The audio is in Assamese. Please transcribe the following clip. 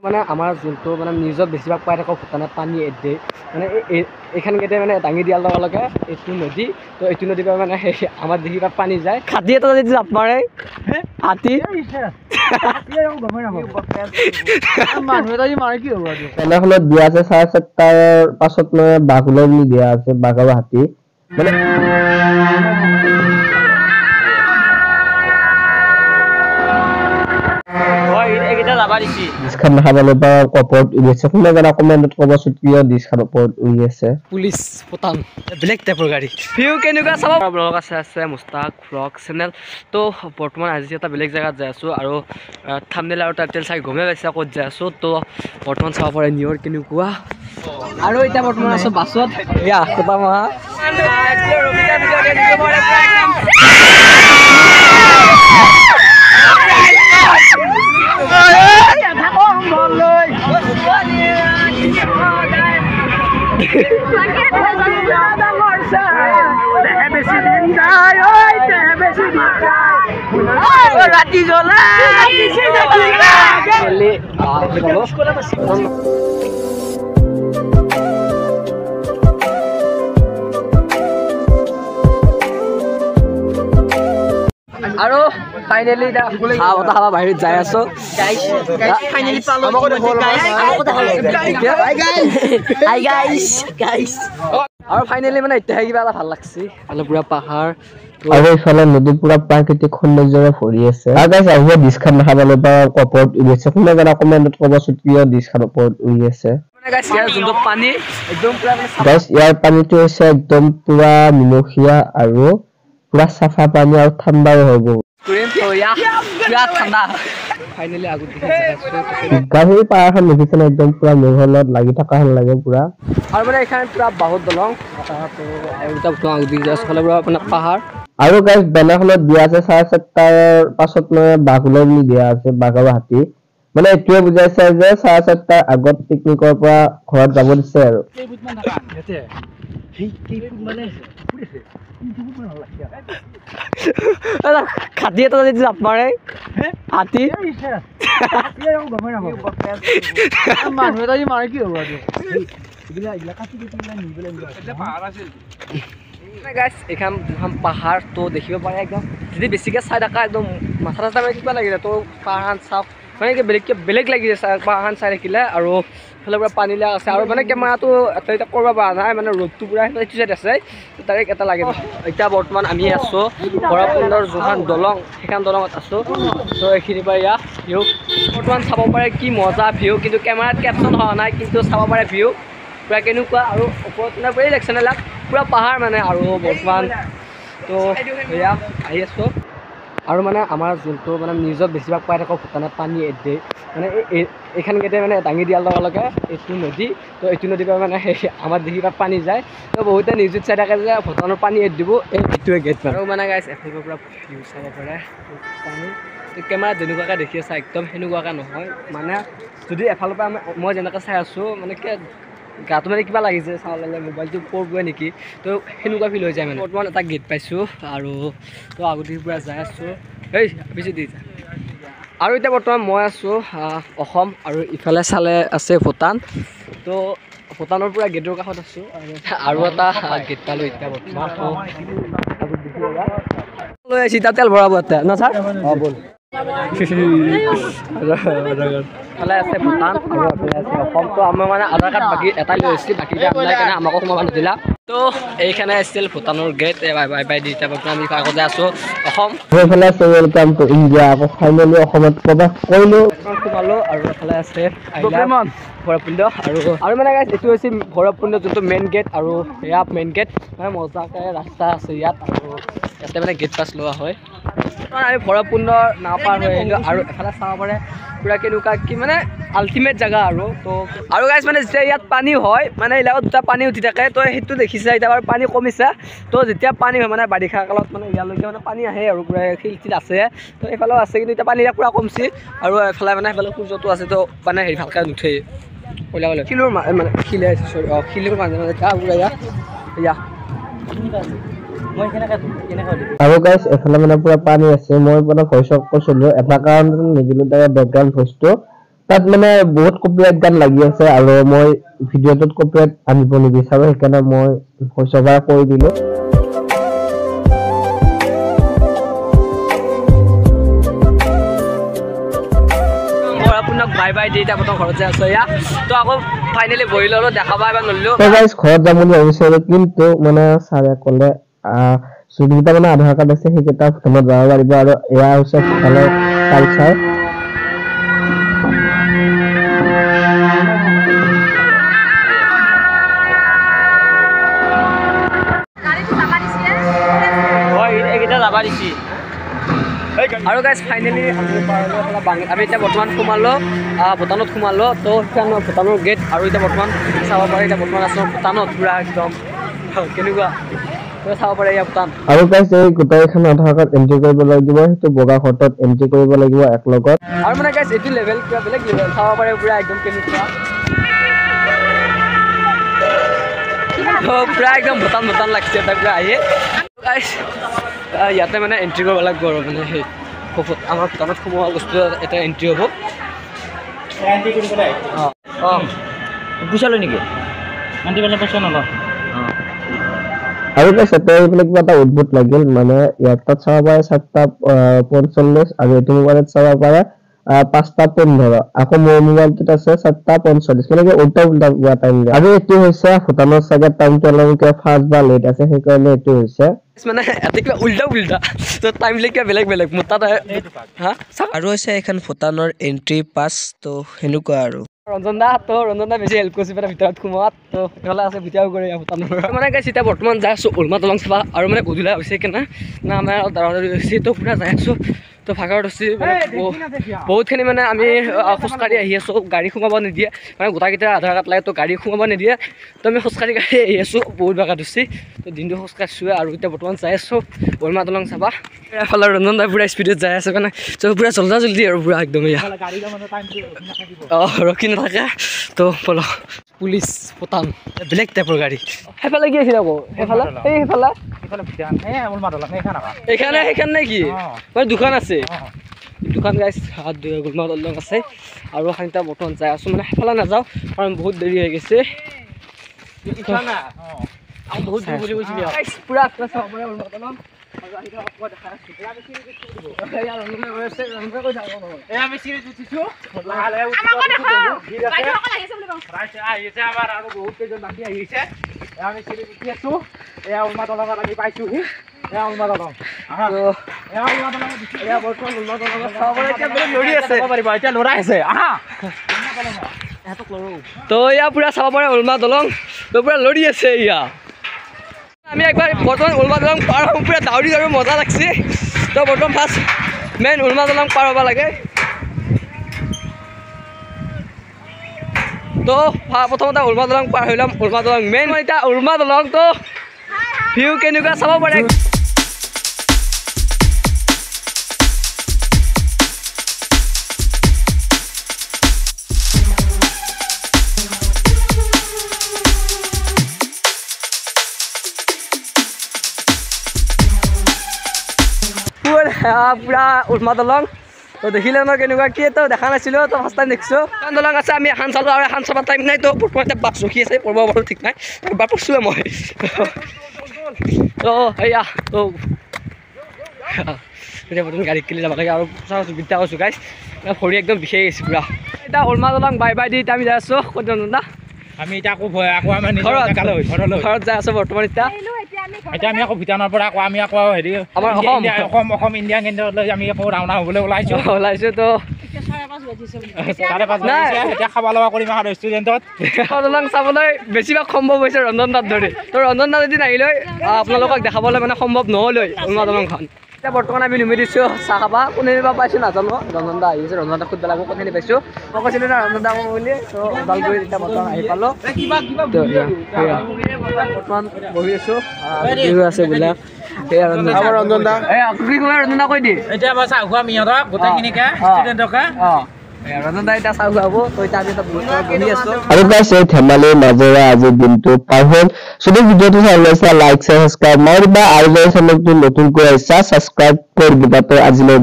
মানে আমাৰ যোনটো মানে নিউজত বেছিভাগ পাই থাকোঁ ভূটানত পানী এডে মানে এইখন গেটে মানে দাঙি দিয়াৰ লগে লগে এইটো নদী তো এইটো নদীৰ পৰা মানে আমাৰ দেশীৰ পানী যায় হাতী এটা যদি জাপ মাৰে হাতী মানুহ এটা মাৰে কি হ'ব তেনেহ'লে দিয়া আছে 4:30 পাছত মানে বাঘ ওলাই বুলি দিয়া আছে বাঘ আৰু হাতী মানে ডিছখান দেখাবলৈ পৰা ওপৰত উৰি আছে কোনে জানা কমেণ্টত ক'বচোন কিয় ডিছখান ওপৰত উৰি আছে পুলিচ পতান বেলেগ টাইপৰ গাড়ী ভিউ কেনেকুৱা চাব ব্লগ আছে মুস্তাক ব্লগ চেনেল তো বৰ্তমান আজি এটা বেলেগ জেগাত যাই আছোঁ আৰু থাম্বনেইল আৰু টাইটেল চাই গমেই পাইছে ক'ত যাই আছোঁ তো বৰ্তমান চাব পাৰে নিউয়ৰ্ক কেনেকুৱা আৰু এতিয়া বৰ্তমান আছোঁ বাছত এয়া কটা মহা ৰাতি জ্বলা আৰু ফাইনেলি খাবা বাহিৰত যাই আছো আৰু ফাইনেলি মানে এতিয়া কিবা এটা ভাল লাগছে পুৰা পাহাৰ আৰু এইফালে নদী পুৰা প্ৰাকৃতিক সৌন্দৰ্যৰে ভৰি আছে আৰু গাইজ আহিব ডিছখান দেখাবলৈ বা ওপৰত উৰি আছে কোনে জানা কমেণ্টত ক'বচোন কিয় ডিছখান ওপৰত উৰি আছে ইয়াৰ পানীটো হৈছে একদম পুৰা নিমখীয়া আৰু পুৰা চাফা পানী আৰু ঠাণ্ডাও হয় বহুত গাভৰি পাহাৰখন দেখিছেনে একদম পুৰা মেঘলত লাগি থকা হেন লাগে পুৰা আৰু মানে এইখন পুৰা বহুত দলং পাহাৰ আৰু গাইজ বেনাৰখনত দিয়া আছে 4:30 পাছত মানে বাঘ ওলাই বুলি দিয়া আছে বাঘ আৰু হাতী মানে এইটোৱে বুজাইছে যে 4:30 আগত পিকনিকৰ পৰা ঘৰত যাব দিছে আৰু হাতী এটা যদি জাপ মাৰে হাতী মানুহ এটা মাৰে কি হ'ব এইখন পাহাৰ তো দেখিব পাৰে একদম যদি বেছিকৈ চাই থকা একদম মাথা চাথা মানে কিবা লাগিলে তো পাহাৰখন চাওক মানে কি বেলেগ লাগি আছে পাহাৰখন চাই থাকিলে আৰু এইফালে পুৰা পানী লাগ আছে আৰু মানে কেমেৰাটো এটা এতিয়া কৰিব পৰা নাই মানে ৰ'দটো পুৰা এইটো চাইড আছে ডাইৰেক্ট এটা লাগে এতিয়া বৰ্তমান আমি আছোঁ ভৈৰৱকুণ্ডৰ যোনখন দলং সেইখন দলঙত আছোঁ তো এইখিনিৰ পৰা ইয়াত ভিউ বৰ্তমান চাব পাৰে কি মজা ভিউ কিন্তু কেমেৰাত কেপশ্যন হোৱা নাই কিন্তু চাব পাৰে ভিউ পুৰা কেনেকুৱা আৰু ওপৰত মানে পুৰা ইলেকশ্যন এলাক পুৰা পাহাৰ মানে আৰু বৰ্তমান তো এয়া আহি আছোঁ আৰু মানে আমাৰ যোনটো মানে নিউজত বেছিভাগ পাই থাকোঁ ভূটানত পানী এডে মানে এইখন গেটে মানে দাঙি দিয়াৰ লগে লগে এইটো নদী তো এইটো নদীৰ পৰা মানে আমাৰ দেশীৰ পৰা পানী যায় তো বহুতে নিউজত চাই থাকে যে ভূটানৰ পানী এড দিব এইটোৱে গেট আৰু মানে গাইজ এফালৰ পৰা ভিউ চাব পাৰে পানী কেমেৰাত যেনেকুৱাকৈ দেখি আছে একদম সেনেকুৱাকৈ নহয় মানে যদি এফালৰ পৰা মই যেনেকৈ চাই আছোঁ মানে কি গাটো মানে কিবা লাগিছে চাব লাগিলে মোবাইলটো পৰিবই নেকি তো সেনেকুৱা ফিল হৈ যায় মানে বৰ্তমান এটা গেট পাইছোঁ আৰু তো আগতীৰ পৰা যাই আছোঁ এই বেছি দি যায় আৰু এতিয়া বৰ্তমান মই আছোঁ অসম আৰু ইফালে চালে আছে ভূটান তো ভূটানৰ পৰা গেটৰ কাষত আছোঁ আৰু এটা গেট পালোঁ এতিয়া বৰ্তমান লৈ আহিছে এতিয়া তেল ভৰাব এতিয়া ন ছাৰ অঁ ব'ল এফালে আছে ভূটান আৰু এফালে আছে অসম তো আমাৰ মানে আধাৰ কাৰ্ড বাকী এটাই লৈ আহিছিল বাকী কাৰণে আমাকো সোমাব নিদিলা তো এইখানে আছিল ভূটানৰ গেট বাই বাই দি এতিয়া বৰ্তমান আমি আগতে আছোঁ অসম এইফালে আছে ৱেলকাম টু ইণ্ডিয়া আকৌ ফাইনেলি অসমত প্ৰৱেশ কৰিলোঁ সোমালোঁ আৰু এফালে আছে ভৈৰৱকুণ্ড আৰু মানে গাইজ এইটো হৈছে ভৈৰৱকুণ্ড যোনটো মেইন গেট আৰু এয়া মেইন গেট মানে মজাকৈ ৰাস্তা আছে ইয়াত আৰু ইয়াতে মানে গেট পাছ লোৱা হয় আমি ভৈৰৱকুণ্ডৰ নাও পাৰ হৈ আহিলোঁ আৰু এফালে চাব পাৰে পুৰা কেনেকুৱা কি মানে আল্টিমেট জেগা আৰু তো আৰু গাইজ মানে যেতিয়া ইয়াত পানী হয় মানে এইবিলাকত দুটা পানী উঠি থাকে তো সেইটো দেখিছে এতিয়া বাৰু পানী কমিছে তো যেতিয়া পানী হয় মানে বাৰিষা কালত মানে ইয়ালৈকে মানে পানী আহে আৰু পুৰা শিলচিল আছে তো এইফালেও আছে কিন্তু এতিয়া পানীবিলাক পুৰা কমছি আৰু এফালে মানে সেইফালে সূৰ্যটো আছে তো মানে হেৰি ভালকৈ নুঠে ক'লে ক'লে শিলৰ মানে শিলে চৰি অঁ শিলৰ মাজে মাজে পুৰা এয়া আৰু গাইজ এফালে মানে পুৰা পানী আছে মই মানে ভইচ অফ কৈছিলোঁ এটা কাৰণত নিদিলোঁ তাৰ বেকগ্ৰাউণ্ড ভইচটো তাত মানে বহুত কপিৰাইট গান লাগি আছে আৰু মই ভিডিঅ'টোত কপিৰাইট আনিব নিবিচাৰো সেইকাৰণে মই ভইচ অভাৰ কৰি দিলো আপোনাক বাই বাই দি এতিয়া প্ৰথম ঘৰত যাই আছো এয়া তো আকৌ ফাইনেলি বহি ললো দেখা পাই বা নলিলো তো গাইস ঘৰত যাম বুলি ভাবিছিলো কিন্তু মানে ছাৰে ক'লে যোনকেইটা মানে আধাৰ কাৰ্ড আছে সেইকেইটা ভূটানত যাব পাৰিব আৰু এয়া হৈছে ভূটানৰ কালচাৰ আৰু গাইজ ফাইনেলি আমি এতিয়া বৰ্তমান সোমালো ভূটানত সোমালো তো ভূটানৰ গেট আৰু এতিয়া বৰ্তমান চাব পাৰে এতিয়া বৰ্তমান আছো ভূটানত পুৰা একদম কেনেকুৱা চাব পাৰে ইয়াৰ ভূটান আৰু গাইজ এই গোটেইখন আধাৰ কাৰ্ড এন্ট্ৰি কৰিব লাগিব সেইটো বগা ফটোত এন্ট্ৰি কৰিব লাগিব এক লগত আৰু মানে গাইজ এইটো লেভেল কিবা বেলেগ লেভেল চাব পাৰে পুৰা একদম কেনেকুৱা পুৰা একদম ভূটান ভূটান লাগিছে তাই পুৰা আহি গাইজ ইয়াতে মানে এন্ট্ৰি কৰিব লাগিব আৰু মানে সেই আমাৰ ভূটানত সোমোৱা বস্তু এটা এন্ট্ৰি হ'ব পইচা লয় নেকি পইচা নলয় আৰু গাইজ এটা এইফালে কিবা এটা উদ্ভুত লাগিল মানে ইয়াত তাত চাব পাৰে 7:45 আৰু এইটো মোবাইলত চাব পাৰে 5:15 আকৌ মোৰ মোবাইলটোত আছে 7:45 মানে উল্টা উল্টা হোৱা টাইম আৰু এইটো হৈছে ভূটানৰ চাগে টাইমটো অলপ ফাষ্ট বা লেট আছে সেইকাৰণে এইটো হৈছে মানে এটা কিবা উল্টা উল্টা তো টাইম লেকে বেলেগ বেলেগ মোৰ তাত হা আৰু হৈছে এখন ভূটানৰ এন্ট্ৰি পাছ তো সেনেকুৱা আৰু ৰঞ্জন দা বেছি হেল্প কৰিছে মানে ভিতৰত সোমোৱাত তো সেইফালে আছে ভিডিঅ' কৰি ভূটানৰ মানে গাইছ এতিয়া বৰ্তমান যাই আছোঁ উলমা দলং চাবা আৰু মানে গধূলা হৈছে কেনে না আমাৰ দাঁড়াদৌৰি হৈছে তো পুৰা যাই আছোঁ তো ভাগৰত হৈছে মানে বহুতখিনি মানে আমি খোজকাঢ়ি আহি আছোঁ গাড়ী সোমাব নিদিয়ে মানে গোটাকেইটা আধাৰ কাৰ্ড লাগে তো গাড়ী সোমাব নিদিয়ে তো আমি খোজকাঢ়ি আহি আছোঁ বহুত ভাগত হৈছে তো দিনটো খোজকাঢ়িছোঁ আৰু এতিয়া বৰ্তমান যাই আছোঁ উলমা দলং চাবা এফালে ৰঞ্জন দাই পুৰা স্পীডত যাই আছে মানে তো পুৰা জল্দা জল্দি আৰু পুৰা একদম ৰখি নাথাকে তো বলো পুলিচ ভূটান বেলেগ টাইপৰ গাড়ী সেইফালে কি আছিল আকৌ সেইফালে এইখানে সেইখানে কি মানে দোকান আছে দোকান গাইছ উলমা দলং আছে আৰু খানিটা বৰ্তমান যাই আছোঁ মানে সেইফালে নাযাওঁ কাৰণ বহুত দেৰি হৈ গৈছে পুৰা চাব পাৰে উলমা দলং তো এয়া পুৰা চাব পাৰে উলমা দলং তো পুৰা লৰি আছে এয়া আমি একবাৰ বৰ্তমান উলমা দলং পাৰ হ'ম পুৰা দাউৰি আৰু মজা লাগছে তো বৰ্তমান ফাৰ্ষ্ট মেইন উলমা দলং পাৰ হ'ব লাগে তো প্ৰথমতে উলমা দলং পাৰ হৈ ল'ম উলমা দলং মেইন এতিয়া উলমা দলং তো ভিউ কেনেকুৱা চাব পাৰে পুৰা উলমা দলং তো দেখিলে ন কেনেকুৱা কি তো দেখা নাছিলোঁ তো ফাৰ্ষ্ট টাইম দেখিছোঁ এখন দলং আছে আমি এখন চালোঁ আৰু এখন চাব টাইম নাই তো বৰ্তমান এতিয়া বাছ ৰখি আছে পঢ়িব পাৰোঁ ঠিক নাই এবাৰ পঢ়িছোঁৱে মই তো সেয়া তো এতিয়া বৰ্তমান গাড়ীত কিনি যাব লাগে আৰু বিদ্যা কৈছোঁ গাইছ ভৰি একদম বিষাই গৈছে পুৰা এতিয়া উলমা দলং বাই বাই দি এতিয়া আমি যাই আছোঁ ক'ত ৰঞ্জনদা আমি এতিয়া আকৌ আমাৰ ঘৰত যাই আছোঁ বৰ্তমান এতিয়া আমি আকৌ ভূটানৰ পৰা আমি আকৌ হেৰি আমাৰ অসম ইণ্ডিয়ান কেন্দ্ৰলৈ আমি আকৌ ৰাওনা হ'বলৈ ওলাইছোঁ তো এতিয়া খাব লগা কৰিম আমাৰ ৰেষ্টুৰেণ্টত দলং চাবলৈ বেছিভাগ সম্ভৱ হৈছে ৰঞ্জন দাত ধৰি তো ৰঞ্জন দা যদি নাহিলৈ আপোনালোকক দেখাবলৈ মানে সম্ভৱ নহ'লৈ উলমা দলংখন এতিয়া বৰ্তমান আমি নুমি দিছোঁ চাহ খাবা কোনে বা পাইছোঁ নাজানো ৰঞ্জন দা আহিছে ৰঞ্জন দা খুব বেলেগ কোনে পাইছোঁ মই কৈছিলোঁ না ৰঞ্জন দা বুলি তো ওদালগুৰিত এতিয়া বৰ্তমান আহি পালোঁ বৰ্তমান বহি আছোঁ আছে বোলে ৰঞ্জন দা ৰঞ্জন দা কৈ দিয়ে এতিয়া আমাৰ চাহ খোৱা মিহঁতক গোটেইখিনিকে ষ্টুডেণ্টকে ৰঞ্জন দা এতিয়া চাহ খুৱাব তো এতিয়া আমি বহি আছোঁ আৰু গাইছ এই ধেমালিৰ মাজেৰে আজিৰ দিনটো পাৰ হ'ল যদি ভিডিঅ'টো চাই লৈছা লাইক ছাবস্ক্ৰাইব মাৰিবা আৰু যদি চেনেলটো নতুনকৈ আহিছা ছাবস্ক্ৰাইব কৰি দিবা তো আজিলৈ